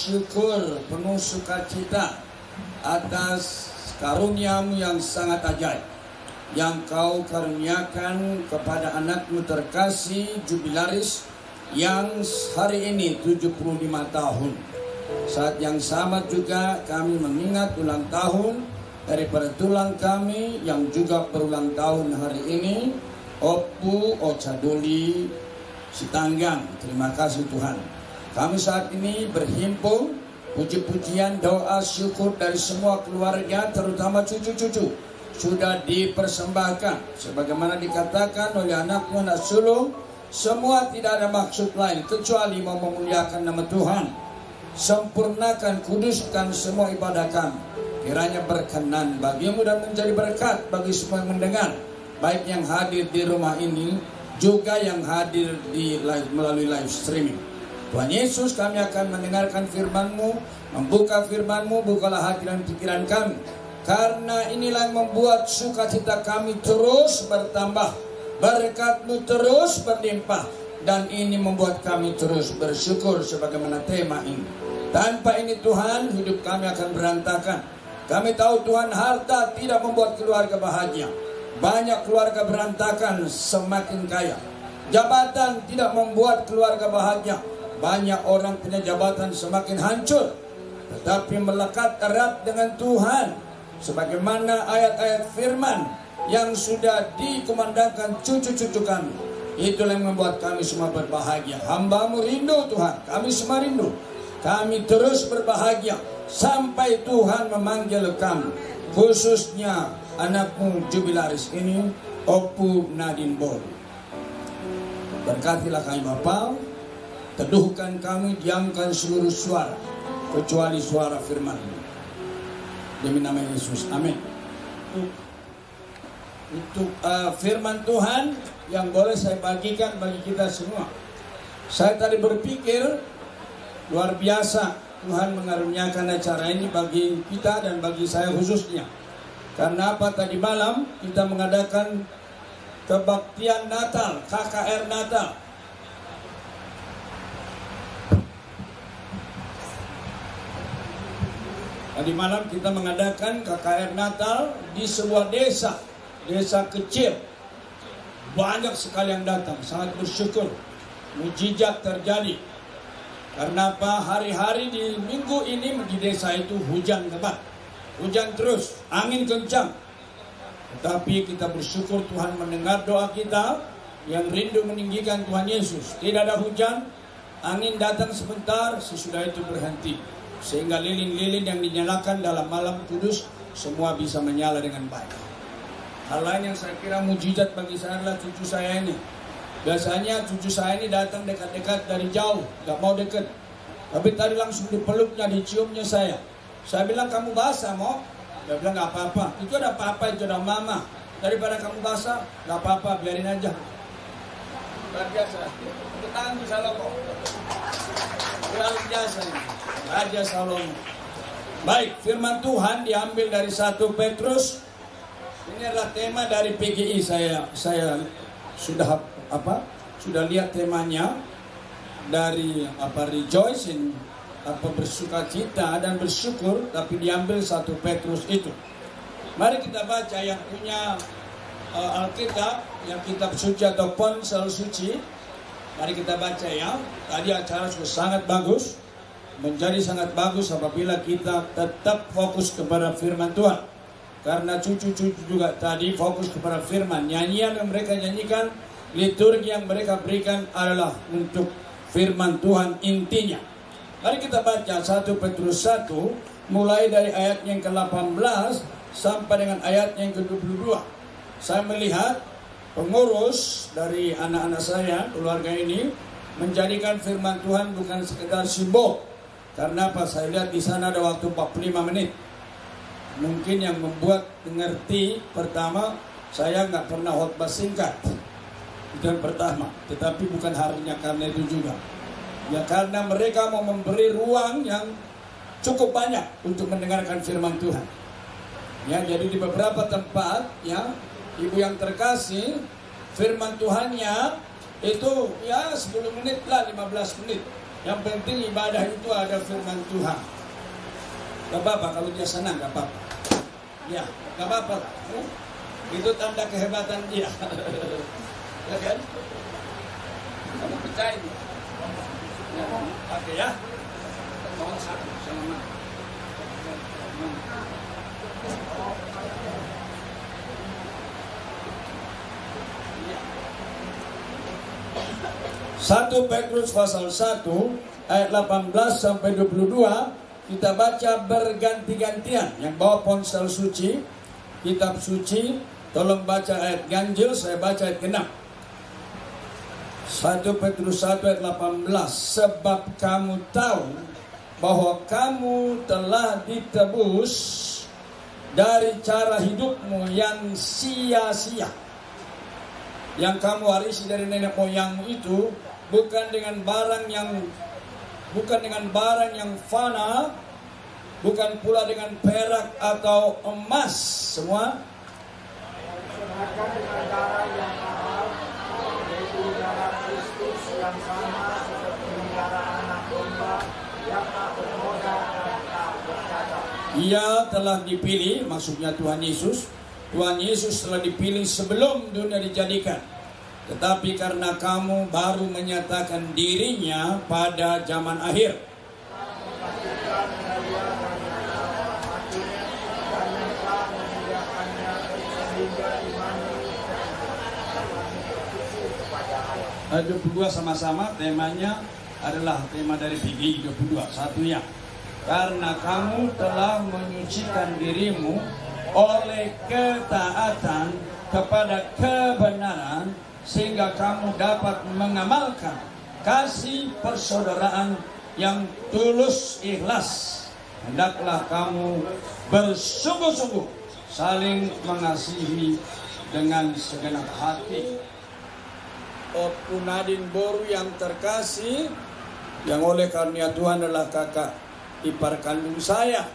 bersyukur penuh sukacita atas karunia-Mu yang sangat ajaib yang Kau karuniakan kepada anak-Mu terkasih jubilaris yang hari ini 75 tahun. Saat yang sama juga kami mengingat ulang tahun daripada tulang kami yang juga berulang tahun hari ini, Opu Ocadoli Sitanggang. Terima kasih Tuhan. Kami saat ini berhimpun, puji-pujian, doa, syukur dari semua keluarga, terutama cucu-cucu, sudah dipersembahkan. Sebagaimana dikatakan oleh anak-Mu, anak sulung, semua tidak ada maksud lain kecuali mau memuliakan nama Tuhan. Sempurnakan, kuduskan semua ibadah kami. Kiranya berkenan bagi-Mu dan menjadi berkat bagi semua yang mendengar, baik yang hadir di rumah ini, juga yang hadir di melalui live streaming. Tuhan Yesus, kami akan mendengarkan firman-Mu, membuka firman-Mu, bukalah hati dan pikiran kami. Karena inilah yang membuat sukacita kami terus bertambah, berkat-Mu terus berlimpah, dan ini membuat kami terus bersyukur sebagaimana tema ini. Tanpa ini Tuhan, hidup kami akan berantakan. Kami tahu Tuhan, harta tidak membuat keluarga bahagia. Banyak keluarga berantakan semakin kaya. Jabatan tidak membuat keluarga bahagia. Banyak orang punya jabatan semakin hancur. Tetapi melekat erat dengan Tuhan, sebagaimana ayat-ayat firman yang sudah dikumandangkan cucu-cucu kami, itulah yang membuat kami semua berbahagia. Hamba-Mu rindu Tuhan, kami semua rindu. Kami terus berbahagia sampai Tuhan memanggil kami, khususnya anak-Mu jubilaris ini, Opu Nadine Bol. Berkatilah kami Bapa, teduhkan kami, diamkan seluruh suara kecuali suara firman-Mu. Demi nama Yesus, amin. Untuk firman Tuhan yang boleh saya bagikan bagi kita semua. Saya tadi berpikir luar biasa Tuhan mengaruniakan acara ini bagi kita dan bagi saya khususnya. Karena apa, tadi malam kita mengadakan kebaktian Natal, KKR Natal. Tadi malam kita mengadakan KKR Natal di sebuah desa kecil. Banyak sekali yang datang, sangat bersyukur. Mujizat terjadi. Karena apa? Hari-hari di minggu ini di desa itu hujan lebat. Hujan terus, angin kencang. Tetapi kita bersyukur Tuhan mendengar doa kita yang rindu meninggikan Tuhan Yesus. Tidak ada hujan, angin datang sebentar, sesudah itu berhenti. Sehingga lilin-lilin yang dinyalakan dalam malam kudus semua bisa menyala dengan baik. Hal lain yang saya kira mujizat bagi saya adalah cucu saya ini. Biasanya cucu saya ini datang dekat-dekat dari jauh, gak mau dekat. Tapi tadi langsung dipeluknya, diciumnya saya. Saya bilang, kamu basah, Mo? Dia bilang, gak apa-apa. Itu ada papa, itu ada mama. Daripada kamu basah, gak apa-apa, biarin aja. Luar biasa. Tangan di Salomo. Luar biasa ini. Raja Salomo. Baik, firman Tuhan diambil dari 1 Petrus. Ini adalah tema dari PGI. Saya sudah lihat temanya dari rejoicing, bersukacita dan bersyukur, tapi diambil 1 Petrus itu. Mari kita baca yang punya Alkitab, yang kitab suci atau ponsel suci. Mari kita baca ya. Tadi acara sudah sangat bagus, menjadi sangat bagus apabila kita tetap fokus kepada firman Tuhan. Karena cucu-cucu juga tadi fokus kepada firman. Nyanyian yang mereka nyanyikan, liturgi yang mereka berikan adalah untuk firman Tuhan intinya. Mari kita baca 1 Petrus 1 mulai dari ayat yang ke-18 sampai dengan ayat yang ke-22. Saya melihat pengurus dari anak-anak saya, keluarga ini, menjadikan firman Tuhan bukan sekedar simbol. Karena apa? Saya lihat di sana ada waktu 45 menit. Mungkin yang membuat mengerti, pertama, saya nggak pernah khotbah singkat. Itu yang pertama. Tetapi bukan harinya karena itu juga. Ya karena mereka mau memberi ruang yang cukup banyak untuk mendengarkan firman Tuhan. Ya, jadi di beberapa tempat, ya, ibu yang terkasih, firman Tuhannya itu ya 10 menit lah, 15 menit. Yang penting ibadah itu ada firman Tuhan. Gak apa-apa kalau dia senang, gak apa-apa. Ya, gak apa-apa. Itu tanda kehebatan dia. Ya kan? Kamu percaya? Ya, oke ya. Mohon satu, selamat. 1 Petrus pasal 1 ayat 18 sampai 22 kita baca berganti-gantian. Yang bawa ponsel suci, kitab suci, tolong baca ayat ganjil, saya baca ayat ke-6. 1 Petrus 1 ayat 18. Sebab kamu tahu bahwa kamu telah ditebus dari cara hidupmu yang sia-sia, yang kamu warisi dari nenek moyangmu itu, bukan dengan barang yang fana, bukan pula dengan perak atau emas, semua dengan darah yang mahal, yaitu darah Kristus yang sama seperti darah anak domba yang tak bernoda dan tak bercacat. Ia telah dipilih, maksudnya Tuhan Yesus. Tuhan Yesus telah dipilih sebelum dunia dijadikan. Tetapi karena kamu baru menyatakan dirinya pada zaman akhir. Ayat 22 sama-sama, temanya adalah tema dari PGI 22. Satunya, karena kamu telah menyucikan dirimu oleh ketaatan kepada kebenaran, sehingga kamu dapat mengamalkan kasih persaudaraan yang tulus ikhlas. Hendaklah kamu bersungguh-sungguh saling mengasihi dengan segenap hati. Opu Nadine Boru yang terkasih, yang oleh karunia Tuhan adalah kakak ipar kandung saya.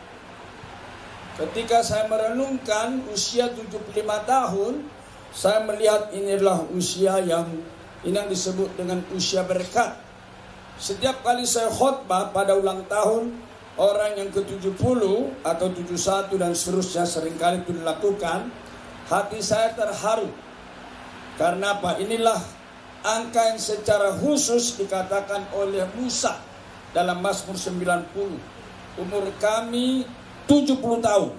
Ketika saya merenungkan usia 75 tahun, saya melihat ini adalah usia yang disebut dengan usia berkat. Setiap kali saya khotbah pada ulang tahun orang yang ke-70 atau 71 dan seterusnya, seringkali itu dilakukan, hati saya terharu. Karena apa? Inilah angka yang secara khusus dikatakan oleh Musa dalam Mazmur 90. Umur kami 70 tahun,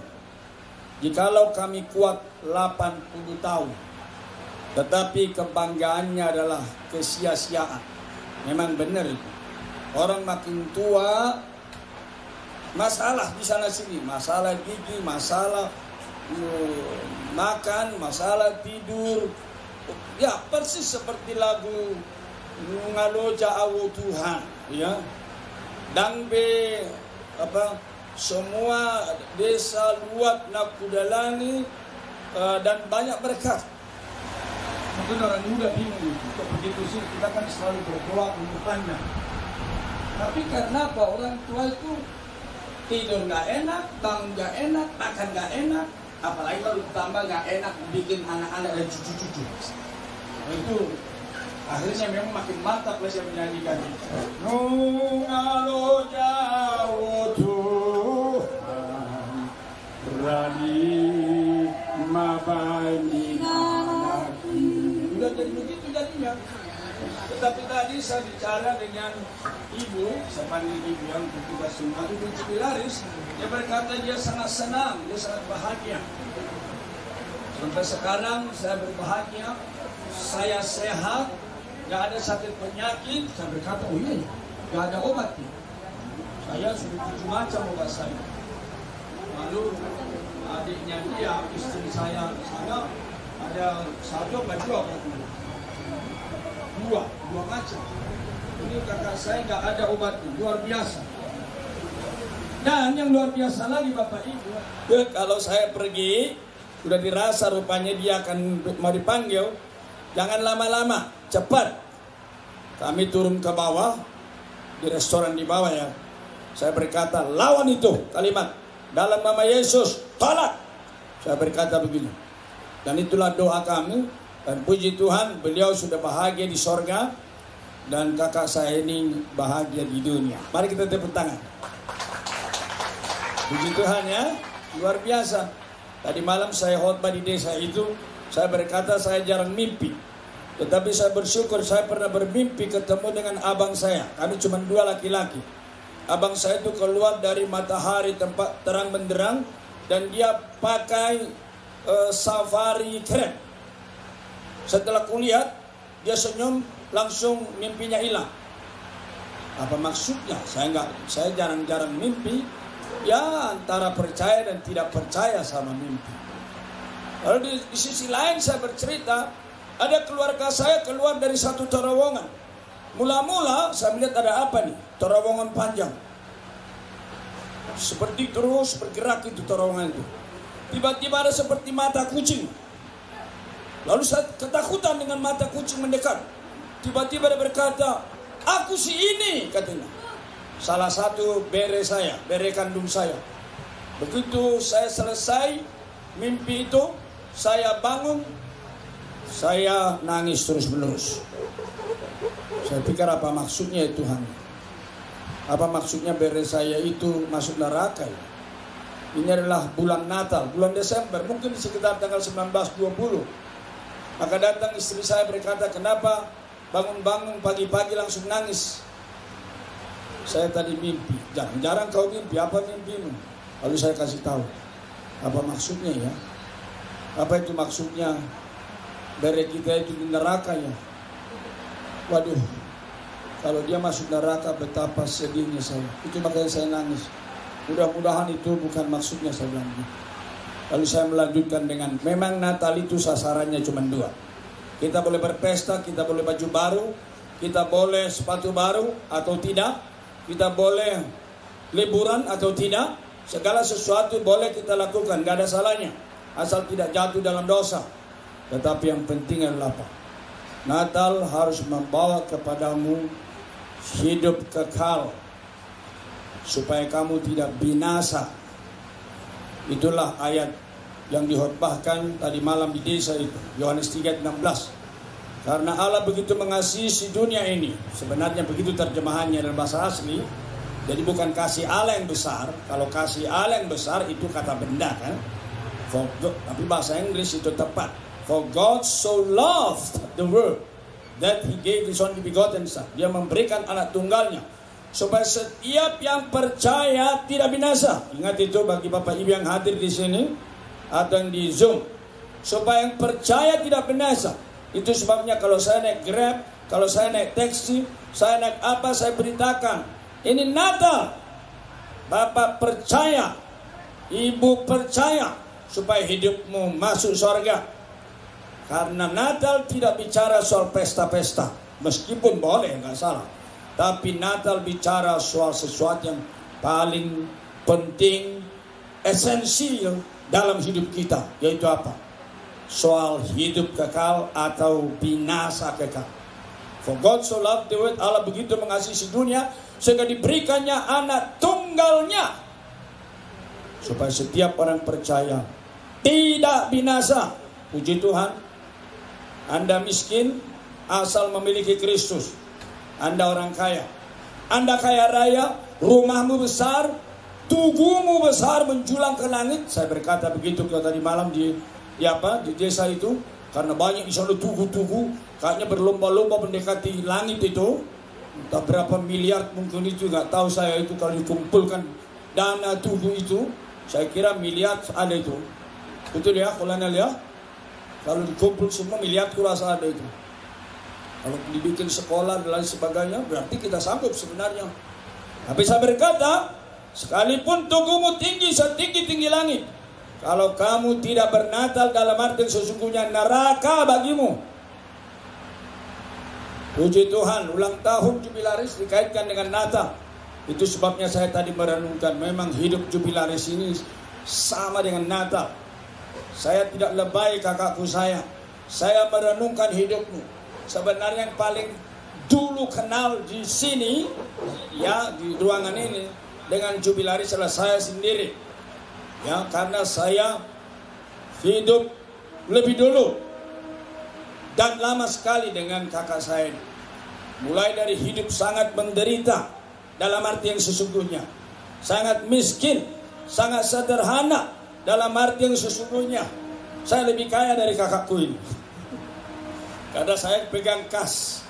jikalau kami kuat 80 tahun. Tetapi kebanggaannya adalah kesia-siaan. Memang benar itu. Orang makin tua, masalah di sana sini, masalah gigi, masalah makan, masalah tidur. Ya, persis seperti lagu Ngaloja Awo Tuhan, ya. Dangbe semua desa luat nakudalani dan banyak berkat. Mungkin orang muda bingung itu, begitu sih kita kan selalu berdoa untuk panjang. Tapi karena apa? Orang tua itu tidur nggak enak, bangun nggak enak, makan nggak enak, apalagi kalau tambah nggak enak bikin anak-anak dan cucu-cucu. Itu akhirnya memang makin mantap lah saya menyanyikan. Nungalo jauh Tuhan, berani mabani anakku. Sudah jadi begitu jadinya. Tetapi tadi saya bicara dengan ibu, saya panggil ibu yang bertugas rumah, ibu Jubilaris. Dia berkata dia sangat senang, dia sangat bahagia. Sampai sekarang saya berbahagia, saya sehat, gak ada sakit penyakit. Saya berkata, oh iya, gak ada obat nih. Saya sudah 7 macam obat saya. Lalu adiknya dia, istri saya ada satu obat dua macam. Ini kakak saya gak ada obatnya, luar biasa. Dan yang luar biasa lagi Bapak Ibu, kalau saya pergi, sudah dirasa rupanya dia akan mau dipanggil, jangan lama-lama, cepat. Kami turun ke bawah, di restoran di bawah ya. Saya berkata, lawan itu kalimat, dalam nama Yesus, tolak. Saya berkata begini. Dan itulah doa kami. Dan puji Tuhan, beliau sudah bahagia di sorga. dan kakak saya ini bahagia di dunia. Mari kita tepuk tangan. Puji Tuhan ya, luar biasa. Tadi malam saya khotbah di desa itu, saya berkata saya jarang mimpi. Tetapi saya bersyukur saya pernah bermimpi ketemu dengan abang saya. Kami cuma 2 laki-laki. Abang saya itu keluar dari matahari tempat terang benderang dan dia pakai safari keren. Setelah kulihat, dia senyum, langsung mimpinya hilang. Apa maksudnya? Saya jarang-jarang mimpi. Ya antara percaya dan tidak percaya sama mimpi. Lalu di sisi lain saya bercerita, ada keluarga saya keluar dari satu terowongan. Mula-mula saya melihat ada apa nih? Terowongan panjang. Seperti terus bergerak itu terowongan itu. Tiba-tiba ada seperti mata kucing. Lalu saya ketakutan dengan mata kucing mendekat. Tiba-tiba dia berkata, "Aku si ini," katanya. Salah satu bere kandung saya. Begitu saya selesai mimpi itu, saya bangun, saya nangis terus-menerus. Saya pikir apa maksudnya ya Tuhan? Apa maksudnya bere saya itu masuk neraka ya? Ini adalah bulan Natal, bulan Desember, mungkin di sekitar tanggal 19-20. Maka datang istri saya berkata, "Kenapa bangun-bangun pagi-pagi langsung nangis?" Saya tadi mimpi. Jarang-jarang kau mimpi. Apa mimpimu? Lalu saya kasih tahu. Apa maksudnya ya? Apa itu maksudnya? Bere kita itu di neraka ya. Waduh. Kalau dia masuk neraka betapa sedihnya saya. Itu makanya saya nangis. Mudah-mudahan itu bukan maksudnya, saya bilang. Lalu saya melanjutkan dengan, memang Natal itu sasarannya cuma 2. Kita boleh berpesta, kita boleh baju baru, kita boleh sepatu baru atau tidak. Kita boleh liburan atau tidak. Segala sesuatu boleh kita lakukan, gak ada salahnya. Asal tidak jatuh dalam dosa. Tetapi yang penting adalah apa? Natal harus membawa kepadamu hidup kekal. Supaya kamu tidak binasa. Itulah ayat yang dihotbahkan tadi malam di desa itu. Yohanes 3:16. Karena Allah begitu mengasihi si dunia ini. Sebenarnya begitu terjemahannya dalam bahasa asli. Jadi bukan kasih Allah yang besar. Kalau kasih Allah yang besar itu kata benda kan. Tapi bahasa Inggris itu tepat. For God so loved the world that He gave His only begotten Son. Dia memberikan anak tunggalnya. Supaya setiap yang percaya tidak binasa. Ingat itu bagi Bapak Ibu yang hadir di sini. Atau yang di Zoom. Supaya yang percaya tidak binasa. Itu sebabnya kalau saya naik Grab, kalau saya naik taksi, saya naik apa, saya beritakan. Ini Natal. Bapak percaya, Ibu percaya, supaya hidupmu masuk surga. Karena Natal tidak bicara soal pesta-pesta. Meskipun boleh, nggak salah. Tapi Natal bicara soal sesuatu yang paling penting, esensial dalam hidup kita. Yaitu apa? Soal hidup kekal atau binasa kekal. For God so loved the world, Allah begitu mengasihi si dunia sehingga diberikannya anak tunggalnya supaya setiap orang percaya tidak binasa. Puji Tuhan. Anda miskin asal memiliki Kristus. Anda orang kaya. Anda kaya raya, rumahmu besar, tugumu besar menjulang ke langit. Saya berkata begitu kalau tadi malam di desa itu, karena banyak di sana tugu-tugu, kayaknya berlomba-lomba mendekati langit itu. Entah berapa miliar mungkin itu, nggak tahu saya itu kalau dikumpulkan dana tugu itu, saya kira miliar ada itu. Betul ya, kalau ya, kalau dikumpul semua miliar kurasa ada itu. Kalau dibikin sekolah dan lain sebagainya, berarti kita sanggup sebenarnya. Tapi saya berkata, sekalipun tugumu tinggi setinggi-tinggi langit, kalau kamu tidak bernatal dalam arti sesungguhnya neraka bagimu. Puji Tuhan, ulang tahun jubilaris dikaitkan dengan Natal. Itu sebabnya saya tadi merenungkan, memang hidup jubilaris ini sama dengan Natal. Saya tidak lebay kakakku saya. Saya merenungkan hidupmu. Sebenarnya yang paling dulu kenal di sini, ya di ruangan ini, dengan jubilaris adalah saya sendiri. Ya, karena saya hidup lebih dulu dan lama sekali dengan kakak saya. Mulai dari hidup sangat menderita dalam arti yang sesungguhnya, sangat miskin, sangat sederhana dalam arti yang sesungguhnya. Saya lebih kaya dari kakakku ini. Karena saya pegang kas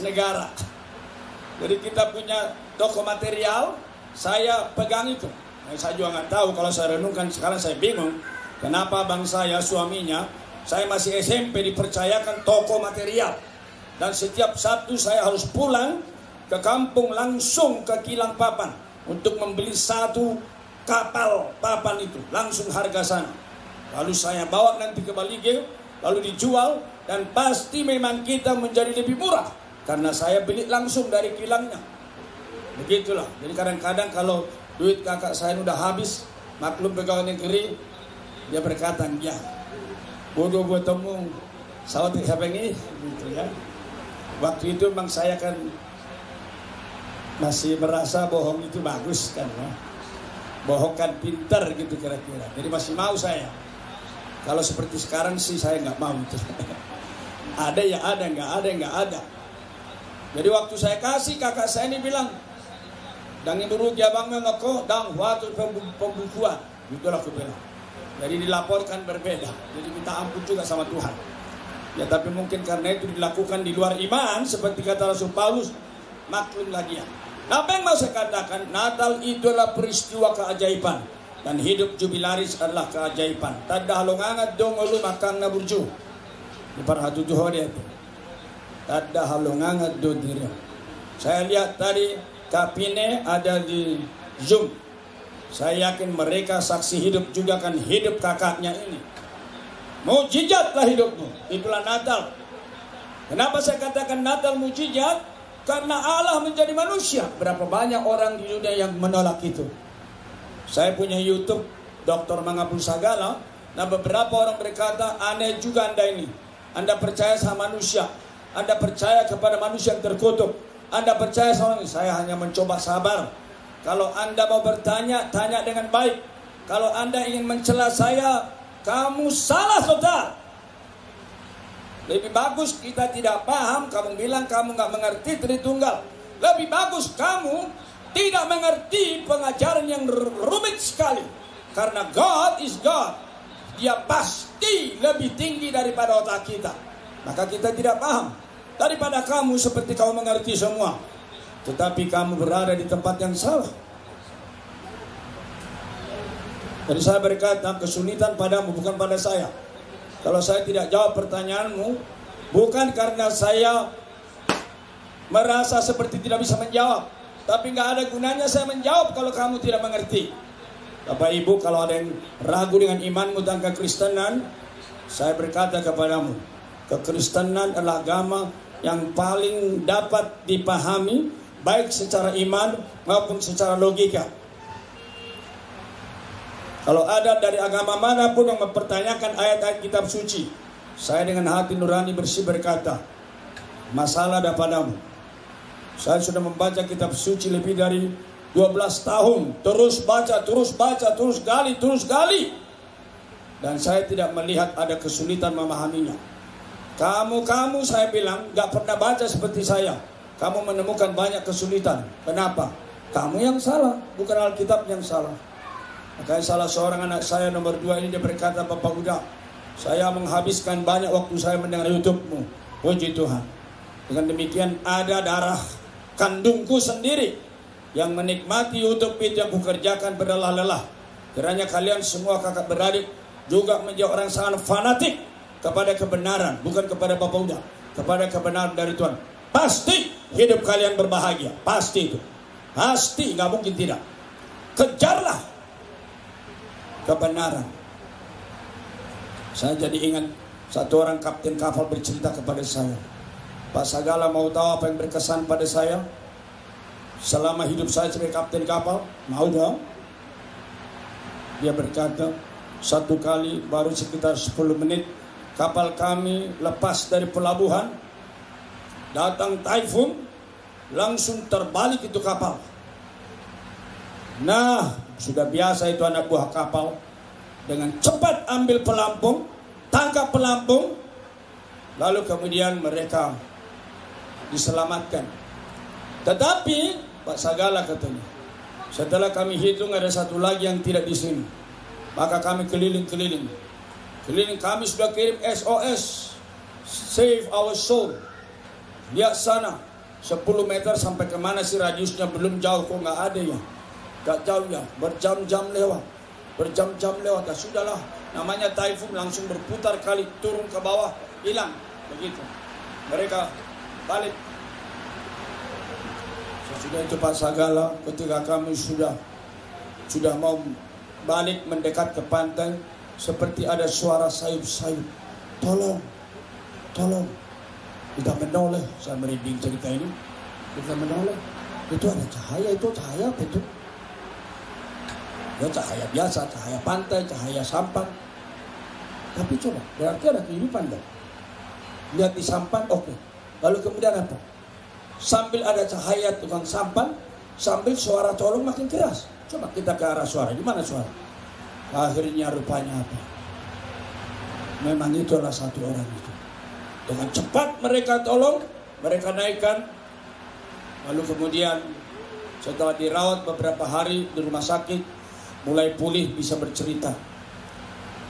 negara. Jadi kita punya toko material, saya pegang itu. Saya juga nggak tahu, kalau saya renungkan sekarang saya bingung. Kenapa bang saya, suaminya, saya masih SMP dipercayakan toko material. Dan setiap Sabtu saya harus pulang ke kampung langsung ke Kilang Papan untuk membeli satu kapal papan itu. Langsung harga sana. Lalu saya bawa nanti ke Balige, lalu dijual. Dan pasti memang kita menjadi lebih murah karena saya beli langsung dari kilangnya. Begitulah. Jadi kadang-kadang kalau duit kakak saya udah habis, maklum pegawai negeri, dia berkata, ya, bodoh buat temu sawat siapa ini, gitu ya. Waktu itu memang saya kan masih merasa bohong itu bagus kan, ya. Bohong kan pintar gitu kira-kira. Jadi masih mau saya. Kalau seperti sekarang sih saya nggak mau itu. Ada ya ada, nggak ada nggak ada. Jadi waktu saya kasih, kakak saya ini bilang, "Dang ibu rugi abang ngeko, dang waktu pembukuan." Itulah aku bilang. Jadi dilaporkan berbeda. Jadi minta ampun juga sama Tuhan. Ya tapi mungkin karena itu dilakukan di luar iman, seperti kata Rasul Paulus, maklum lagi ya. Nah, apa yang mau saya katakan? Natal itu adalah peristiwa keajaiban. Dan hidup jubilaris adalah keajaiban. Tadah longangat dong ulu makang na burju. Di parhatu tuh dia itu. Tadah halongangat dong dia. Saya lihat tadi Kapine ada di Zoom. Saya yakin mereka saksi hidup juga kan hidup kakaknya ini. Mujizatlah hidupmu. Itulah Natal. Kenapa saya katakan Natal mujizat? Karena Allah menjadi manusia. Berapa banyak orang di dunia yang menolak itu. Saya punya YouTube Dr. Mangapul Sagala. Nah beberapa orang berkata, aneh juga Anda ini. Anda percaya sama manusia. Anda percaya kepada manusia yang terkutuk. Anda percaya sama ini. Saya hanya mencoba sabar. Kalau Anda mau bertanya, tanya dengan baik. Kalau Anda ingin mencela saya, kamu salah saudara. Lebih bagus kita tidak paham, kamu bilang kamu nggak mengerti Tritunggal. Lebih bagus kamu tidak mengerti pengajaran yang rumit sekali. Karena God is God. Dia pasti lebih tinggi daripada otak kita. Maka kita tidak paham. Daripada kamu seperti kamu mengerti semua. Tetapi kamu berada di tempat yang salah. Jadi saya berkata, kesulitan padamu bukan pada saya. Kalau saya tidak jawab pertanyaanmu, bukan karena saya merasa seperti tidak bisa menjawab. Tapi nggak ada gunanya saya menjawab kalau kamu tidak mengerti. Bapak Ibu, kalau ada yang ragu dengan imanmu tentang kekristenan, saya berkata kepadamu, kekristenan adalah agama yang paling dapat dipahami, baik secara iman maupun secara logika. Kalau ada dari agama manapun yang mempertanyakan ayat-ayat kitab suci, saya dengan hati nurani bersih berkata, masalah ada padamu. Saya sudah membaca kitab suci lebih dari 12 tahun. Terus baca, terus gali. Dan saya tidak melihat ada kesulitan memahaminya. Kamu saya bilang, gak pernah baca seperti saya. Kamu menemukan banyak kesulitan. Kenapa? Kamu yang salah, bukan Alkitab yang salah. Makanya salah seorang anak saya nomor 2 ini dia berkata, Bapak Uda, saya menghabiskan banyak waktu saya mendengar YouTube-mu. Puji Tuhan. Dengan demikian ada darah kandungku sendiri yang menikmati YouTube itu yang kukerjakan berlelah-lelah. Kiranya kalian semua kakak beradik juga menjadi orang sangat fanatik kepada kebenaran, bukan kepada Bapak Uda, kepada kebenaran dari Tuhan. Pasti hidup kalian berbahagia, pasti itu. Pasti, nggak mungkin tidak. Kejarlah kebenaran. Saya jadi ingat satu orang kapten kapal bercerita kepada saya, Pak Sagala mau tahu apa yang berkesan pada saya selama hidup saya sebagai kapten kapal? Mau dong? Dia berkata, satu kali baru sekitar 10 menit kapal kami lepas dari pelabuhan, datang taifun, langsung terbalik itu kapal. Nah, sudah biasa itu anak buah kapal dengan cepat ambil pelampung, tangkap pelampung, lalu kemudian mereka diselamatkan. Tetapi Pak Sagala katanya, setelah kami hitung ada satu lagi yang tidak di sini, maka kami keliling kami sudah kirim SOS, save our soul. Lihat sana 10 meter sampai kemana sih radiusnya, belum jauh kok, nggak ada ya, nggak jauh ya, berjam-jam lewat. Ya sudahlah, namanya taifun, langsung berputar kali, turun ke bawah, hilang begitu. Mereka balik. Sesudah itu Pak Sagala, ketika kami sudah mau balik mendekat ke pantai, seperti ada suara sayup-sayup, tolong. Kita menoleh, saya merinding cerita ini. Kita menoleh, itu ada cahaya, itu cahaya apa itu? Ya cahaya biasa, cahaya pantai, cahaya sampan. Tapi coba, berarti ada kehidupan dong. Lihat di sampan, oke. Lalu kemudian apa? Sambil ada cahaya tukang sampan, sambil suara tolong makin keras. Coba kita ke arah suara, di mana suara? Akhirnya rupanya apa? Memang itulah satu orang itu. Dengan cepat mereka tolong, mereka naikkan. Lalu kemudian setelah dirawat beberapa hari di rumah sakit, mulai pulih, bisa bercerita.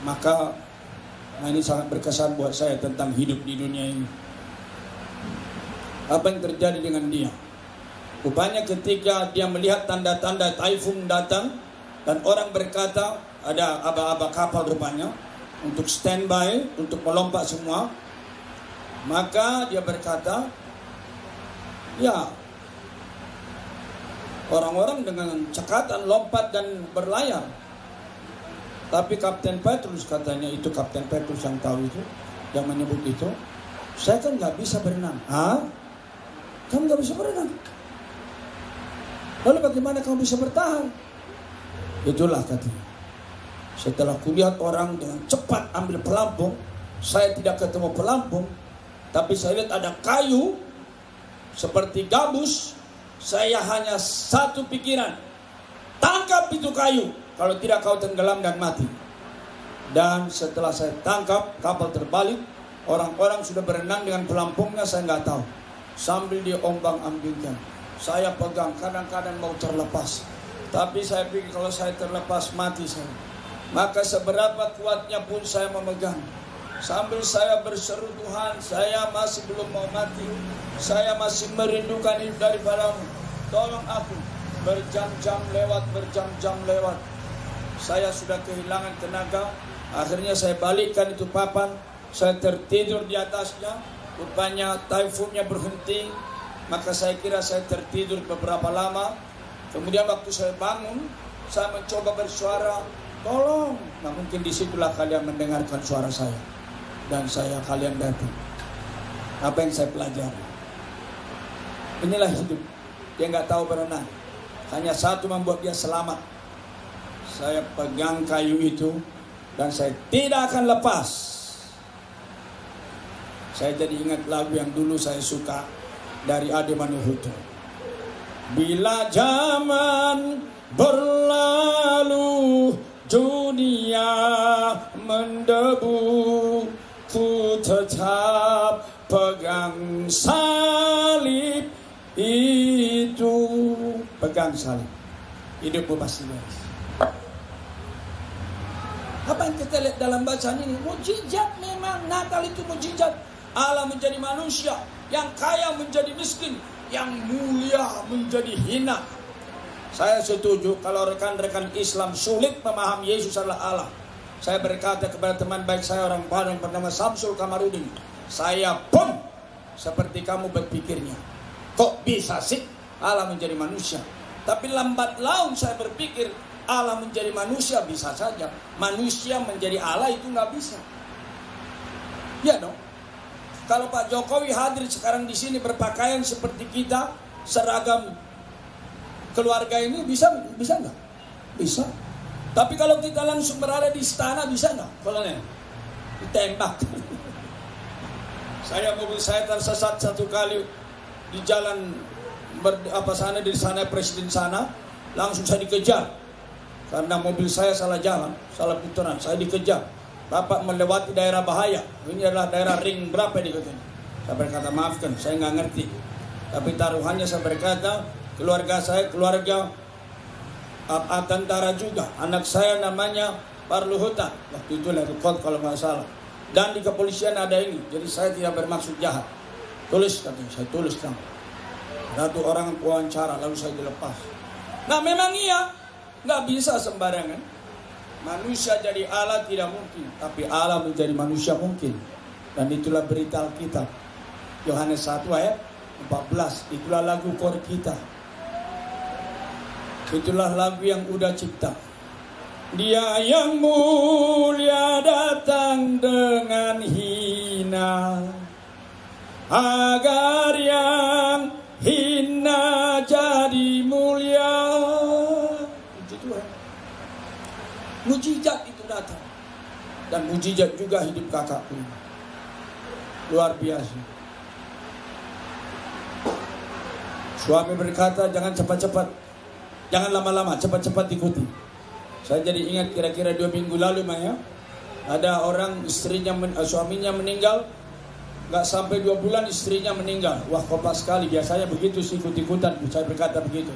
Maka ini sangat berkesan buat saya tentang hidup di dunia ini. Apa yang terjadi dengan dia? Rupanya ketika dia melihat tanda-tanda taifun datang, dan orang berkata, ada aba-aba kapal rupanya untuk standby, untuk melompat semua. Maka dia berkata, ya, orang-orang dengan cekatan lompat dan berlayar. Tapi Kapten Petrus katanya, itu Kapten Petrus yang tahu itu, yang menyebut itu, saya kan nggak bisa berenang. Hah? Kamu nggak bisa berenang? Lalu bagaimana kamu bisa bertahan? Itulah katanya. Setelah kulihat orang dengan cepat ambil pelampung, saya tidak ketemu pelampung, tapi saya lihat ada kayu seperti gabus. Saya hanya satu pikiran, tangkap itu kayu, kalau tidak kau tenggelam dan mati. Dan setelah saya tangkap, kapal terbalik, orang-orang sudah berenang dengan pelampungnya, saya nggak tahu. Sambil diombang-ambingkan, saya pegang, kadang-kadang mau terlepas. Tapi saya pikir kalau saya terlepas, mati saya. Maka seberapa kuatnya pun saya memegang. Sambil saya berseru, Tuhan, saya masih belum mau mati. Saya masih merindukan hidup daripadamu. Tolong aku. Berjam-jam lewat. Saya sudah kehilangan tenaga. Akhirnya saya balikkan itu papan. Saya tertidur di atasnya. Rupanya taifunnya berhenti. Maka saya kira saya tertidur beberapa lama. Kemudian waktu saya bangun, saya mencoba bersuara, tolong. Nah mungkin disitulah kalian mendengarkan suara saya. Dan kalian datang. Apa yang saya pelajari? Inilah hidup. Dia nggak tahu berenang. Hanya satu membuat dia selamat. Saya pegang kayu itu dan saya tidak akan lepas. Saya jadi ingat lagu yang dulu saya suka dari Ade Manuhuto. Bila zaman berlalu, dunia mendebu, ku tetap pegang salib itu. Pegang salib, hidupmu pasti beres. Apa yang kita lihat dalam bacaan ini? Mujizat memang. Natal itu mujizat. Allah menjadi manusia, yang kaya menjadi miskin, yang mulia menjadi hina. Saya setuju kalau rekan-rekan Islam sulit memahami Yesus adalah Allah. Saya berkata kepada teman baik saya orang Padang bernama Samsul Kamarudin, saya pun seperti kamu berpikirnya. Kok bisa sih Allah menjadi manusia? Tapi lambat laun saya berpikir Allah menjadi manusia bisa saja. Manusia menjadi Allah itu nggak bisa. Ya dong. Kalau Pak Jokowi hadir sekarang di sini berpakaian seperti kita, seragam keluarga ini, bisa nggak? Bisa. Tapi kalau kita langsung berada di istana, bisa nggak? Kolonel, ditembak. Mobil saya tersesat satu kali di jalan di sana presiden sana, langsung saya dikejar karena mobil saya salah jalan, salah putaran, saya dikejar. Bapak melewati daerah bahaya. Ini adalah daerah ring berapa di katanya. Saya berkata maafkan, saya nggak ngerti. Tapi taruhannya saya berkata, keluarga saya keluarga tentara juga. Anak saya namanya Parluhuta, waktu itu rekod kalau nggak salah. Dan di kepolisian ada ini, jadi saya tidak bermaksud jahat. Tulis katanya, saya tuliskan. Satu orang wawancara, lalu saya dilepas. Nah memang iya, nggak bisa sembarangan. Manusia jadi Allah tidak mungkin, tapi Allah menjadi manusia mungkin. Dan itulah berita Alkitab. Yohanes 1 ayat 14, itulah lagu kor kita. Itulah lagu yang udah cipta. Dia yang mulia datang dengan hina, agar yang hina jadi mulia. Puji Tuhan. Mujizat itu datang. Dan mujizat juga hidup kakakku. Luar biasa. Suami berkata, jangan cepat-cepat, jangan lama-lama, cepat-cepat ikuti. Saya jadi ingat kira-kira 2 minggu lalu, Maya, ada orang suaminya meninggal, nggak sampai 2 bulan istrinya meninggal. Wah, kopas sekali. Biasanya begitu sih, ikut-ikutan. Saya berkata begitu.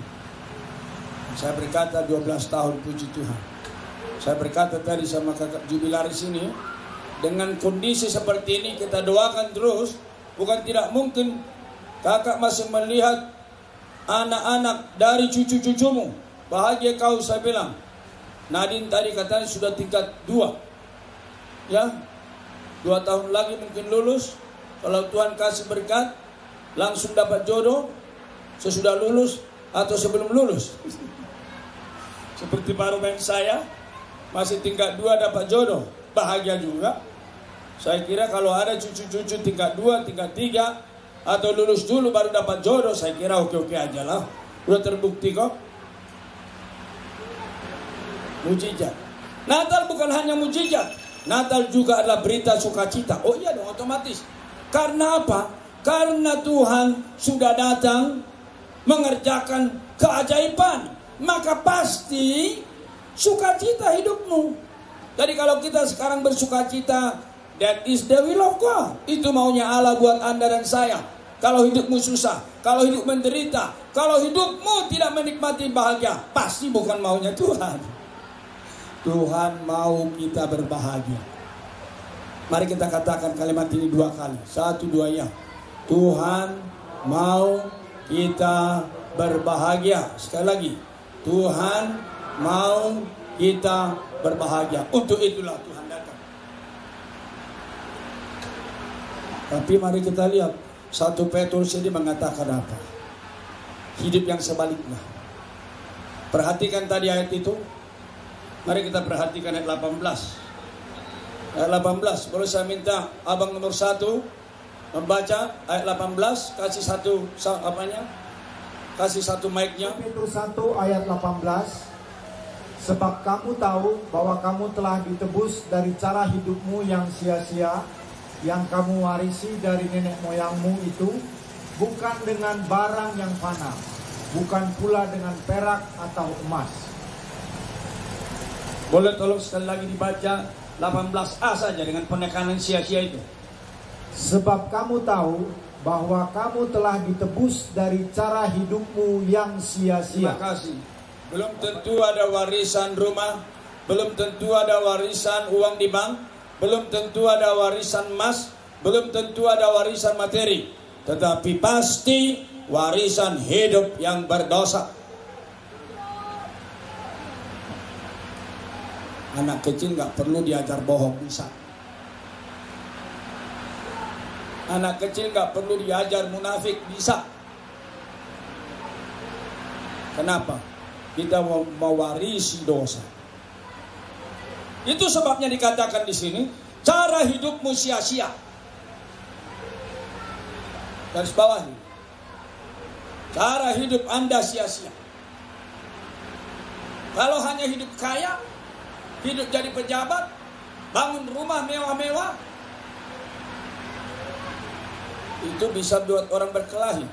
Saya berkata 12 tahun, puji Tuhan. Saya berkata tadi sama kakak jubilaris ini, dengan kondisi seperti ini kita doakan terus. Bukan tidak mungkin kakak masih melihat anak-anak dari cucu-cucumu. Bahagia kau, saya bilang. Nadine tadi katanya sudah tingkat 2. Ya, 2 tahun lagi mungkin lulus. Kalau Tuhan kasih berkat, langsung dapat jodoh. Sesudah lulus atau sebelum lulus. Seperti parumen saya, masih tingkat 2 dapat jodoh. Bahagia juga. Saya kira kalau ada cucu-cucu tingkat 2, tingkat 3, atau lulus dulu baru dapat jodoh, saya kira oke-oke aja lah. Udah terbukti kok. Mujizat. Natal bukan hanya mujizat, Natal juga adalah berita sukacita. Oh iya dong, otomatis. Karena apa? Karena Tuhan sudah datang mengerjakan keajaiban, maka pasti sukacita hidupmu. Jadi kalau kita sekarang bersukacita, that is the will of God. Itu maunya Allah buat Anda dan saya. Kalau hidupmu susah, kalau hidup menderita, kalau hidupmu tidak menikmati bahagia, pasti bukan maunya Tuhan. Tuhan mau kita berbahagia. Mari kita katakan kalimat ini 2 kali. 1, 2 ya. Tuhan mau kita berbahagia. Sekali lagi. Tuhan mau kita berbahagia. Untuk itulah Tuhan datang. Tapi mari kita lihat 1 Petrus ini mengatakan apa? Hidup yang sebaliknya. Perhatikan tadi ayat itu. Mari kita perhatikan ayat 18. Ayat 18, boleh saya minta abang nomor 1 membaca ayat 18, kasih satu apanya? Kasih satu mic-nya. Petrus 1 ayat 18. Sebab kamu tahu bahwa kamu telah ditebus dari cara hidupmu yang sia-sia, yang kamu warisi dari nenek moyangmu itu, bukan dengan barang yang fana, bukan pula dengan perak atau emas. Boleh tolong sekali lagi dibaca 18a saja dengan penekanan sia-sia itu. Sebab kamu tahu bahwa kamu telah ditebus dari cara hidupmu yang sia-sia. Terima kasih. Belum tentu ada warisan rumah, belum tentu ada warisan uang di bank, belum tentu ada warisan emas, belum tentu ada warisan materi. Tetapi pasti warisan hidup yang berdosa. Anak kecil gak perlu diajar bohong, bisa. Anak kecil gak perlu diajar munafik, bisa. Kenapa? Kita mau mewarisi dosa. Itu sebabnya dikatakan di sini, cara hidupmu sia-sia. Garis bawah ini. Cara hidup Anda sia-sia. Kalau hanya hidup kaya, hidup jadi pejabat, bangun rumah mewah-mewah, itu bisa buat orang berkelahi.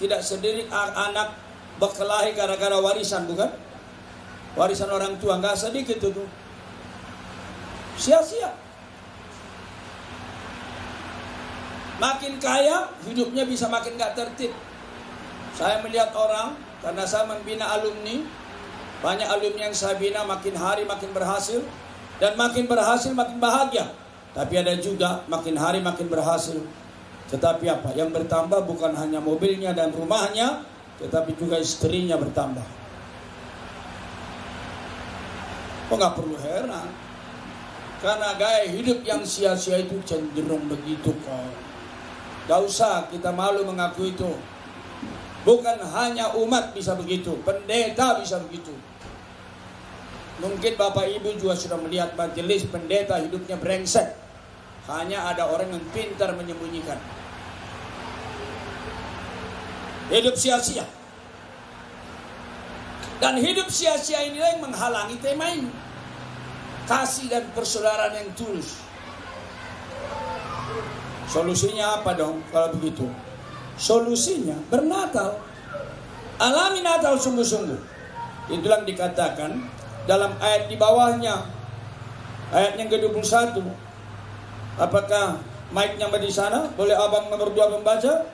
Tidak sendiri anak berkelahi gara-gara warisan, bukan? Warisan orang tua, nggak sedikit itu. Sia-sia. Makin kaya, hidupnya bisa makin nggak tertib. Saya melihat orang, karena saya membina alumni, banyak alumni yang saya bina makin hari makin berhasil, dan makin berhasil makin bahagia. Tapi ada juga makin hari makin berhasil, tetapi apa? Yang bertambah bukan hanya mobilnya dan rumahnya, tetapi juga istrinya bertambah. Kok nggak perlu heran? Karena gaya hidup yang sia-sia itu cenderung begitu kok. Gak usah kita malu mengaku itu. Bukan hanya umat bisa begitu, pendeta bisa begitu. Mungkin Bapak Ibu juga sudah melihat majelis pendeta hidupnya brengsek. Hanya ada orang yang pintar menyembunyikan. Hidup sia-sia. Dan hidup sia-sia inilah yang menghalangi tema ini. Kasih dan persaudaraan yang tulus. Solusinya apa dong kalau begitu? Solusinya bernatal. Alami Natal sungguh-sungguh. Itulah yang dikatakan dalam ayat di bawahnya. Ayat yang ke-21. Apakah mic-nya di sana? Boleh abang nomor 2 membaca?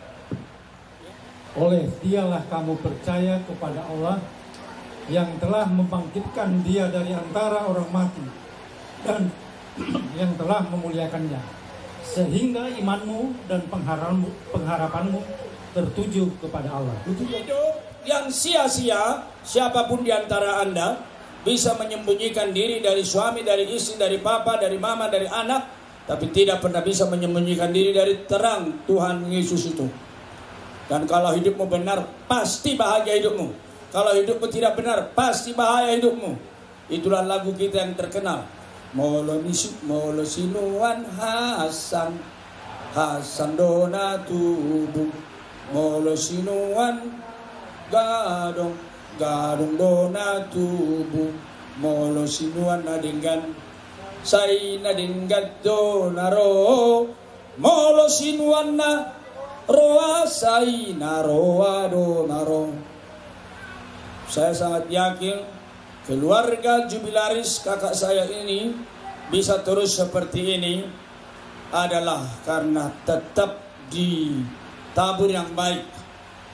Oleh dialah kamu percaya kepada Allah yang telah membangkitkan dia dari antara orang mati dan yang telah memuliakannya, sehingga imanmu dan pengharapanmu tertuju kepada Allah. Hidup yang sia-sia, siapapun di antara Anda bisa menyembunyikan diri dari suami, dari istri, dari papa, dari mama, dari anak, tapi tidak pernah bisa menyembunyikan diri dari terang Tuhan Yesus itu. Dan kalau hidupmu benar, pasti bahagia hidupmu. Kalau hidupmu tidak benar, pasti bahaya hidupmu. Itulah lagu kita yang terkenal. Molo sinuan Hasan, Hasan dona tubuh. Molo sinuan gadong, gadong dona tubuh. Molo sinuan nadinggan, say nadinggan dona ro. Molo sinuan na roa say na roa dona ro. Saya sangat yakin keluarga jubilaris kakak saya ini bisa terus seperti ini adalah karena tetap ditabur yang baik.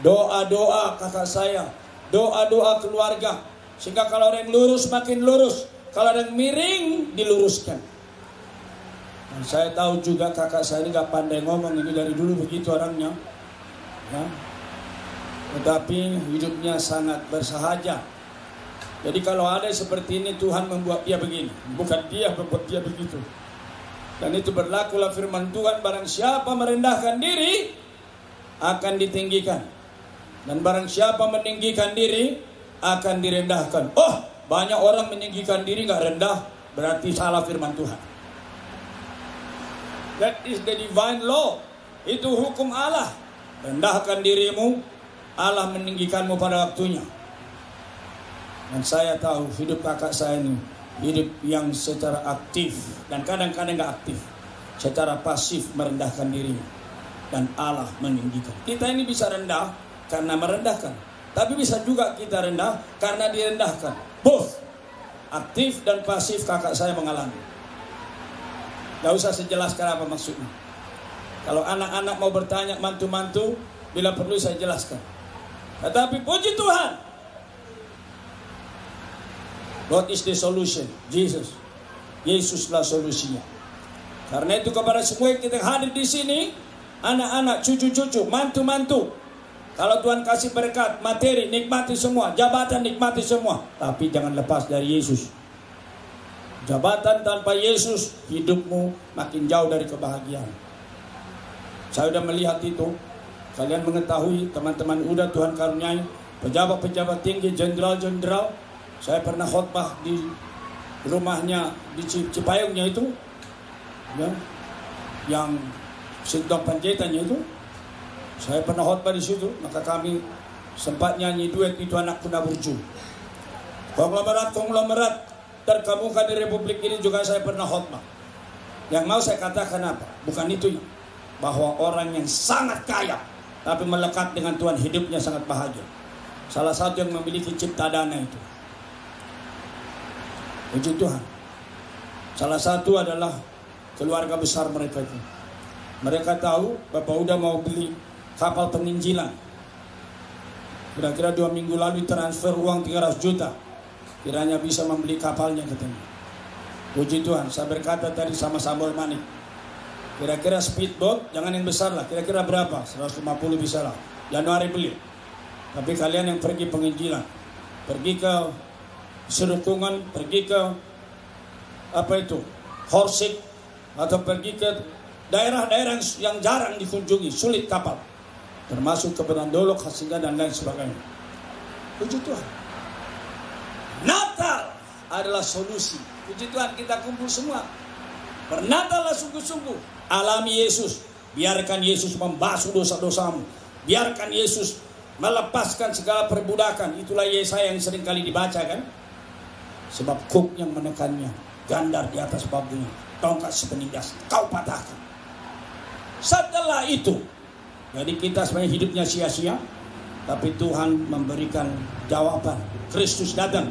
Doa-doa kakak saya, doa-doa keluarga. Sehingga kalau ada yang lurus makin lurus, kalau ada yang miring diluruskan. Dan saya tahu juga kakak saya ini gak pandai ngomong, ini dari dulu begitu orangnya. Ya. Tetapi hidupnya sangat bersahaja. Jadi kalau ada seperti ini, Tuhan membuat dia begini, bukan dia membuat dia begitu. Dan itu berlakulah firman Tuhan, barang siapa merendahkan diri akan ditinggikan, dan barang siapa meninggikan diri akan direndahkan. Oh, banyak orang meninggikan diri gak rendah, berarti salah firman Tuhan. That is the divine law. Itu hukum Allah. Rendahkan dirimu, Allah meninggikanmu pada waktunya. Dan saya tahu hidup kakak saya ini hidup yang secara aktif dan kadang-kadang gak aktif, secara pasif merendahkan dirinya, dan Allah meninggikan. Kita ini bisa rendah karena merendahkan, tapi bisa juga kita rendah karena direndahkan. Both aktif dan pasif kakak saya mengalami. Gak usah saya jelaskan apa maksudnya. Kalau anak-anak mau bertanya mantu-mantu, bila perlu saya jelaskan. Tetapi puji Tuhan, what is the solution? Jesus. Yesuslah solusinya. Karena itu kepada semua yang kita hadir di sini, anak-anak, cucu-cucu, mantu-mantu, kalau Tuhan kasih berkat, materi, nikmati semua, jabatan nikmati semua, tapi jangan lepas dari Yesus. Jabatan tanpa Yesus, hidupmu makin jauh dari kebahagiaan. Saya sudah melihat itu. Kalian mengetahui, teman-teman udah Tuhan karuniai, pejabat-pejabat tinggi, jenderal-jenderal. Saya pernah khotbah di rumahnya di Cipayungnya itu, ya, yang Sintong Panjaitannya itu. Saya pernah khotbah di situ, maka kami sempat nyanyi duet itu anak kuda burju. Konglomerat terkemuka di Republik ini juga saya pernah khotbah. Yang mau saya katakan apa? Bukan itu, bahwa orang yang sangat kaya tapi melekat dengan Tuhan, hidupnya sangat bahagia. Salah satu yang memiliki cipta dana itu, puji Tuhan, salah satu adalah keluarga besar mereka itu. Mereka tahu Bapak udah mau beli kapal penginjilan. Kira-kira 2 minggu lalu transfer uang 300 juta. Kiranya bisa membeli kapalnya katanya. Puji Tuhan, saya berkata tadi sama Samuel Manik. Kira-kira speedboat, jangan yang besar lah. Kira-kira berapa? 150 bisa lah. Januari beli. Tapi kalian yang pergi penginjilan, pergi ke Serutungan, pergi ke Horsik, atau pergi ke daerah-daerah yang jarang dikunjungi, sulit kapal. Termasuk ke Benandolo, Hasinga, dan lain sebagainya. Puji Tuhan. Natal adalah solusi. Puji Tuhan, kita kumpul semua. Bernatallah sungguh-sungguh. Alami Yesus. Biarkan Yesus membasuh dosa-dosamu. Biarkan Yesus melepaskan segala perbudakan. Itulah Yesaya yang sering kali dibaca kan. Sebab kuk yang menekannya, gandar di atas babunya, tongkat sepenindas kau patahkan. Setelah itu, jadi kita sebenarnya hidupnya sia-sia, tapi Tuhan memberikan jawaban. Kristus datang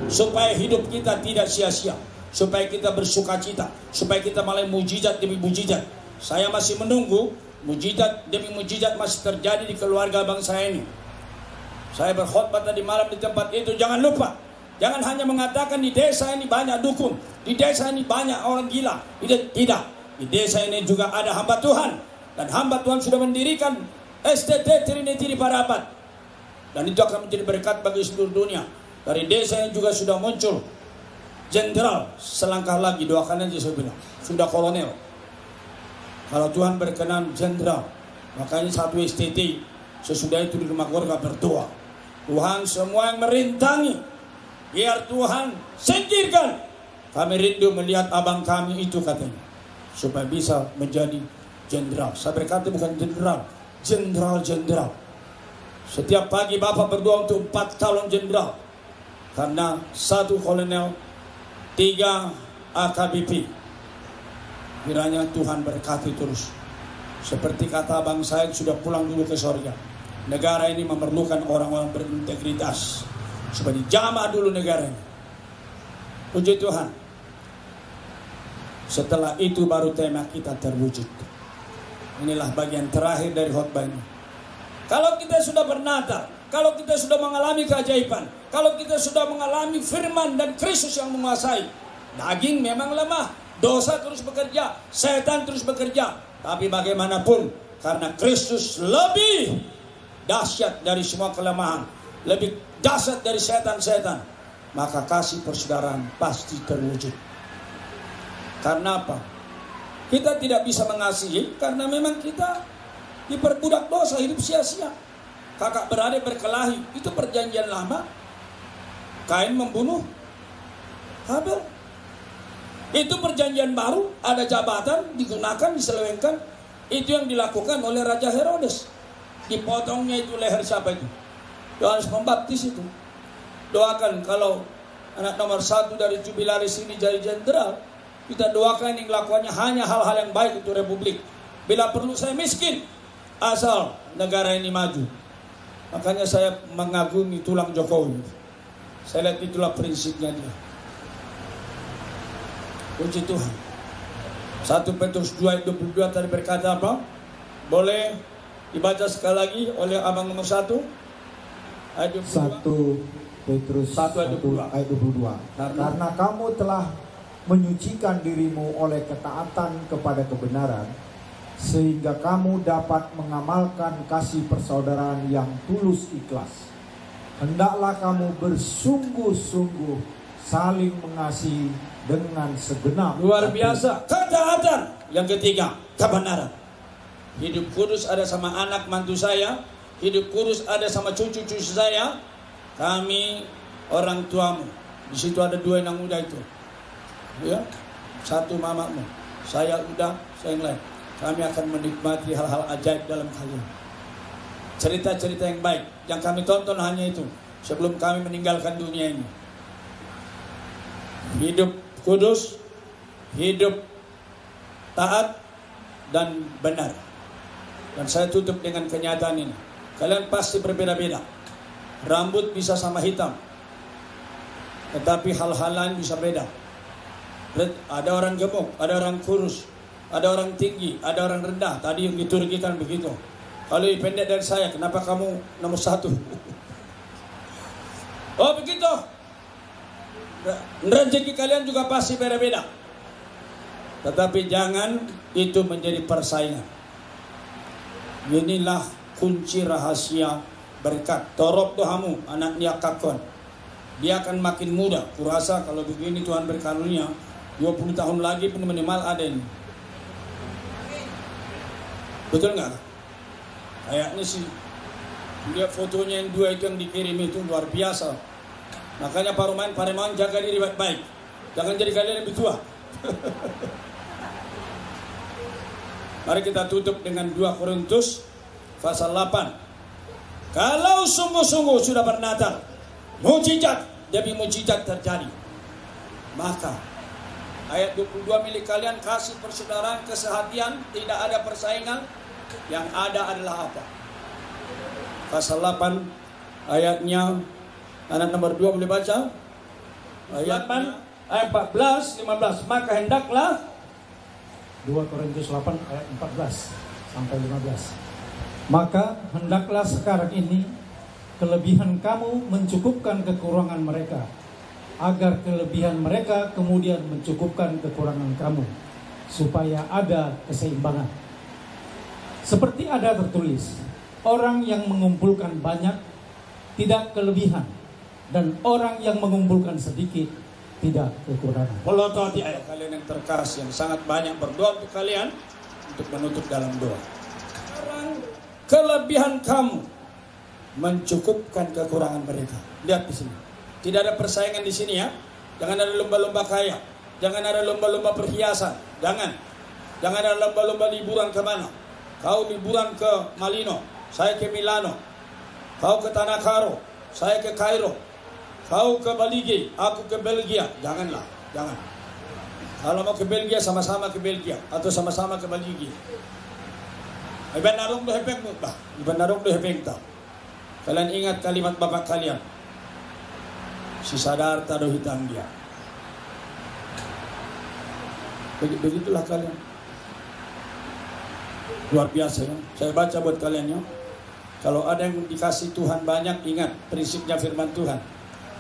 supaya hidup kita tidak sia-sia, supaya kita bersukacita, supaya kita malah mujizat demi mujizat. Saya masih menunggu mujizat demi mujizat masih terjadi di keluarga bangsa ini. Saya berkhotbah tadi malam di tempat itu. Jangan lupa, jangan hanya mengatakan di desa ini banyak dukun, di desa ini banyak orang gila. Tidak, di desa ini juga ada hamba Tuhan. Dan hamba Tuhan sudah mendirikan STT Trinity di Parapat. Dan itu akan menjadi berkat bagi seluruh dunia. Dari desa ini juga sudah muncul jenderal. Selangkah lagi, doakan aja saya bilang. Sudah kolonel. Kalau Tuhan berkenan jenderal. Makanya satu STT. Sesudah itu di rumah keluarga berdoa. Tuhan semua yang merintangi, biar Tuhan singkirkan. Kami rindu melihat abang kami itu katanya. Supaya bisa menjadi jenderal. Saya berkata bukan jenderal, jenderal. Setiap pagi Bapak berdoa untuk 4 calon jenderal. Karena 1 kolonel, 3 AKBP. Kiranya Tuhan berkati terus. Seperti kata abang saya sudah pulang dulu ke surga. Negara ini memerlukan orang-orang berintegritas. Supaya dijamah dulu negara ini. Puji Tuhan. Setelah itu baru tema kita terwujud. Inilah bagian terakhir dari khotbah ini. Kalau kita sudah bernatal, kalau kita sudah mengalami keajaiban, kalau kita sudah mengalami firman dan Kristus yang menguasai, daging memang lemah, dosa terus bekerja, setan terus bekerja. Tapi bagaimanapun, karena Kristus lebih dahsyat dari semua kelemahan, lebih dahsyat dari setan-setan, maka kasih persaudaraan pasti terwujud. Karena apa? Kita tidak bisa mengasihi karena memang kita diperbudak dosa, hidup sia-sia. Kakak beradik berkelahi, itu perjanjian lama. Kain membunuh Habel. Itu perjanjian baru, ada jabatan digunakan, diselewengkan. Itu yang dilakukan oleh Raja Herodes. Dipotongnya itu leher siapa itu? Yohanes Pembaptis itu. Doakan kalau anak nomor 1 dari jubilaris ini jadi jenderal. Kita doakan yang lakukannya hanya hal-hal yang baik untuk Republik. Bila perlu saya miskin, asal negara ini maju. Makanya saya mengagumi tulang Jokowi. Saya lihat itulah prinsipnya dia. Puji Tuhan. 1 Petrus 2:22 tadi berkata apa? Boleh dibaca sekali lagi oleh abang nomor 1? Ayat 22. 1 Petrus 1 ayat 22. Karena kamu telah menyucikan dirimu oleh ketaatan kepada kebenaran, sehingga kamu dapat mengamalkan kasih persaudaraan yang tulus ikhlas. Hendaklah kamu bersungguh-sungguh saling mengasihi dengan segenap luar biasa. Ketaatan. Yang ketiga, kebenaran. Hidup kudus ada sama anak mantu saya, hidup kudus ada sama cucu-cucu saya. Kami orang tuamu. Di situ ada 2 anak muda itu. Ya, 1 mamamu, saya udah, saya yang lain. Kami akan menikmati hal-hal ajaib dalam kalian. Cerita-cerita yang baik yang kami tonton hanya itu sebelum kami meninggalkan dunia ini. Hidup kudus, hidup taat dan benar. Dan saya tutup dengan kenyataan ini. Kalian pasti berbeda-beda. Rambut bisa sama hitam, tetapi hal-hal lain bisa beda. Ada orang gemuk, ada orang kurus, ada orang tinggi, ada orang rendah. Tadi yang diturunkan begitu. Kalau pendek dari saya, kenapa kamu nomor 1? toh rezeki kalian juga pasti beda-beda. Tetapi jangan itu menjadi persaingan. Inilah kunci rahasia berkat. Torop Tuhamu anaknya kakon. Dia akan makin muda. Kurasa kalau begini Tuhan berkarunia 20 tahun lagi pun minimal ada ini. Betul nggak? Kayaknya sih. Lihat fotonya yang dua itu yang dikirim itu luar biasa. Makanya Pareman jaga diri baik-baik. Jangan jadi kalian lebih tua. Mari kita tutup dengan 2 Korintus pasal 8. Kalau sungguh-sungguh sudah bernadar, mujizat demi mujizat terjadi, maka ayat 22 milik kalian kasih persaudaraan, kesehatian, tidak ada persaingan, yang ada adalah apa? Pasal 8 ayatnya anak nomor 2 boleh baca? Ayat 8 ayat 14 15. Maka hendaklah 2 Korintus 8 ayat 14 sampai 15. Maka hendaklah sekarang ini kelebihan kamu mencukupkan kekurangan mereka, agar kelebihan mereka kemudian mencukupkan kekurangan kamu, supaya ada keseimbangan. Seperti ada tertulis, orang yang mengumpulkan banyak tidak kelebihan, dan orang yang mengumpulkan sedikit tidak kekurangan. Pelototi ayat kalian yang terkasih, yang sangat banyak berdoa untuk kalian untuk menutup dalam doa. Sekarang kelebihan kamu mencukupkan kekurangan mereka. Lihat di sini. Tidak ada persaingan di sini ya. Jangan ada lomba-lomba kaya. Jangan ada lomba-lomba perhiasan. Jangan ada lomba-lomba liburan kemana. Kau liburan ke Malino, saya ke Milano. Kau ke Tanah Karo, saya ke Kairo. Kau ke Balige, aku ke Belgia. Janganlah, jangan. Kalau mau ke Belgia, sama-sama ke Belgia. Atau sama-sama ke Balige. Iban narong do hepeng mo ba? Iban narong do hepeng ta. Kalian ingat kalimat bapak kalian. Si sadar tado hitam dia. Begitulah kalian. Luar biasa ya. Saya baca buat kalian ya. Kalau ada yang dikasih Tuhan banyak, ingat prinsipnya firman Tuhan.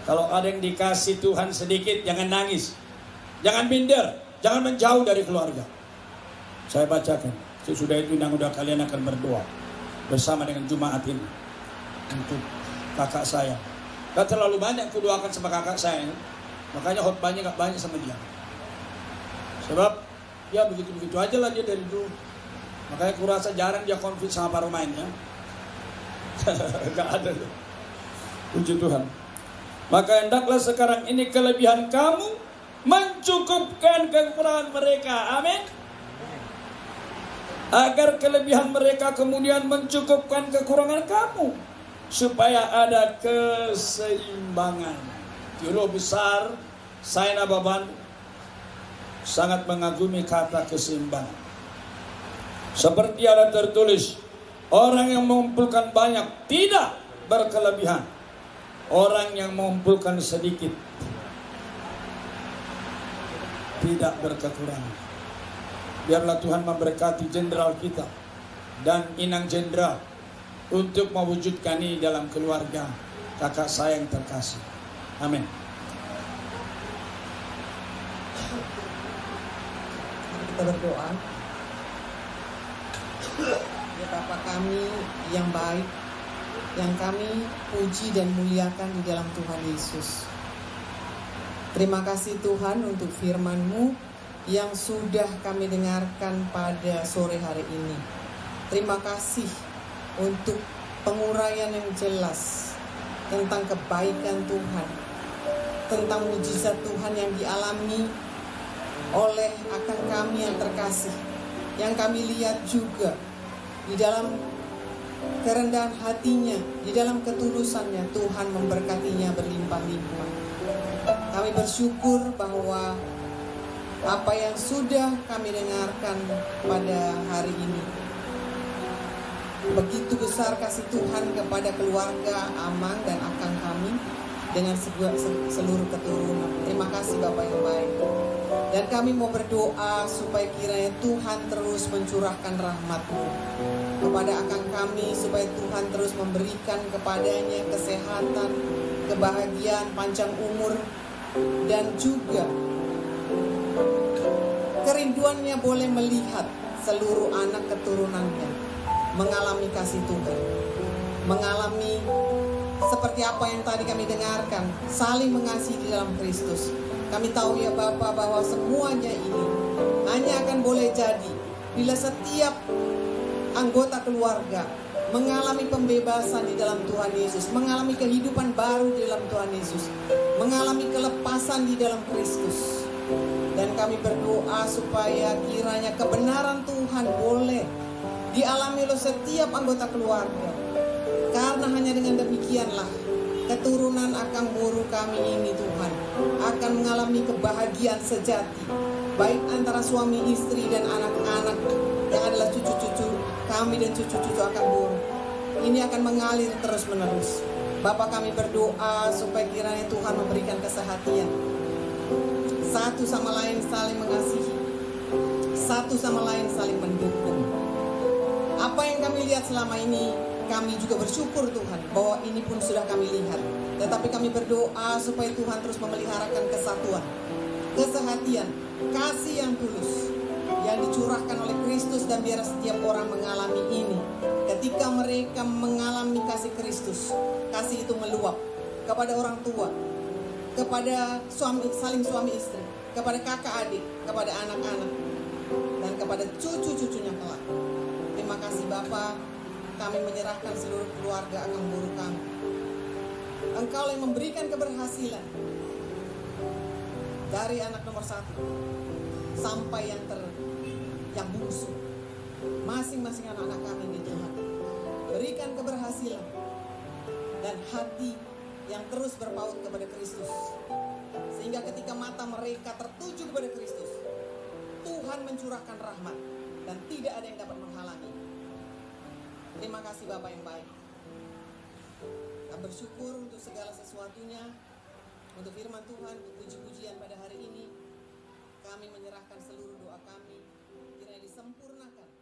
Kalau ada yang dikasih Tuhan sedikit, jangan nangis. Jangan minder. Jangan menjauh dari keluarga. Saya bacakan. Sesudah itu udah kalian akan berdoa bersama dengan Jumaat ini untuk kakak saya. Gak terlalu banyak kudoakan sama kakak saya. Makanya khotbahnya gak banyak sama dia. Sebab ya begitu-begitu aja lah dia dari dulu. Makanya kurasa jarang dia konflik sama para pemainnya. Gak ada. Puji Tuhan. Maka hendaklah sekarang ini kelebihan kamu mencukupkan kekurangan mereka. Amin. Agar kelebihan mereka kemudian mencukupkan kekurangan kamu, supaya ada keseimbangan. Teolog besar Saina Baban sangat mengagumi kata keseimbangan. Seperti ada tertulis, orang yang mengumpulkan banyak tidak berkelebihan, orang yang mengumpulkan sedikit tidak berkekurangan. Biarlah Tuhan memberkati jenderal kita dan inang jenderal untuk mewujudkan ini dalam keluarga kakak saya yang terkasih. Amin. Kita berdoa. Ya Bapa kami yang baik, yang kami puji dan muliakan di dalam Tuhan Yesus. Terima kasih Tuhan untuk firman-Mu yang sudah kami dengarkan pada sore hari ini. Terima kasih untuk penguraian yang jelas tentang kebaikan Tuhan, tentang mujizat Tuhan yang dialami oleh akan kami yang terkasih, yang kami lihat juga di dalam kerendahan hatinya, di dalam ketulusannya Tuhan memberkatinya berlimpah-limpah. Kami bersyukur bahwa apa yang sudah kami dengarkan pada hari ini, begitu besar kasih Tuhan kepada keluarga Amang dan akang kami dengan seluruh keturunan. Terima kasih Bapak yang baik. Dan kami mau berdoa supaya kiranya Tuhan terus mencurahkan rahmat-Mu kepada akang kami, supaya Tuhan terus memberikan kepadanya kesehatan, kebahagiaan, panjang umur, dan juga kerinduannya boleh melihat seluruh anak keturunannya mengalami kasih Tuhan, mengalami seperti apa yang tadi kami dengarkan, saling mengasihi di dalam Kristus. Kami tahu ya Bapa bahwa semuanya ini hanya akan boleh jadi bila setiap anggota keluarga mengalami pembebasan di dalam Tuhan Yesus, mengalami kehidupan baru di dalam Tuhan Yesus, mengalami kelepasan di dalam Kristus. Dan kami berdoa supaya kiranya kebenaran Tuhan boleh dialami oleh setiap anggota keluarga. Karena hanya dengan demikianlah keturunan akan buru kami ini Tuhan akan mengalami kebahagiaan sejati, baik antara suami istri dan anak-anak yang adalah cucu-cucu kami dan cucu-cucu akan buru. Ini akan mengalir terus menerus. Bapa, kami berdoa supaya kiranya Tuhan memberikan kesehatan, satu sama lain saling mengasihi, satu sama lain saling mendukung. Apa yang kami lihat selama ini, kami juga bersyukur Tuhan bahwa ini pun sudah kami lihat. Tetapi kami berdoa supaya Tuhan terus memeliharakan kesatuan, kesehatan, kasih yang tulus yang dicurahkan oleh Kristus, dan biar setiap orang mengalami ini. Ketika mereka mengalami kasih Kristus, kasih itu meluap kepada orang tua, kepada saling suami istri, kepada kakak adik, kepada anak-anak, dan kepada cucu-cucunya kelak. Terima kasih Bapa, kami menyerahkan seluruh keluarga akan buru kami. Engkau yang memberikan keberhasilan dari anak nomor 1 sampai yang bungsu. Masing-masing anak-anak kami ini Tuhan, berikan keberhasilan dan hati yang terus berpaut kepada Kristus, sehingga ketika mata mereka tertuju kepada Kristus, Tuhan mencurahkan rahmat dan tidak ada yang dapat menghalangi. Terima kasih Bapa yang baik. Kami bersyukur untuk segala sesuatunya, untuk firman Tuhan, untuk puji-pujian pada hari ini. Kami menyerahkan seluruh doa kami, kiranya disempurnakan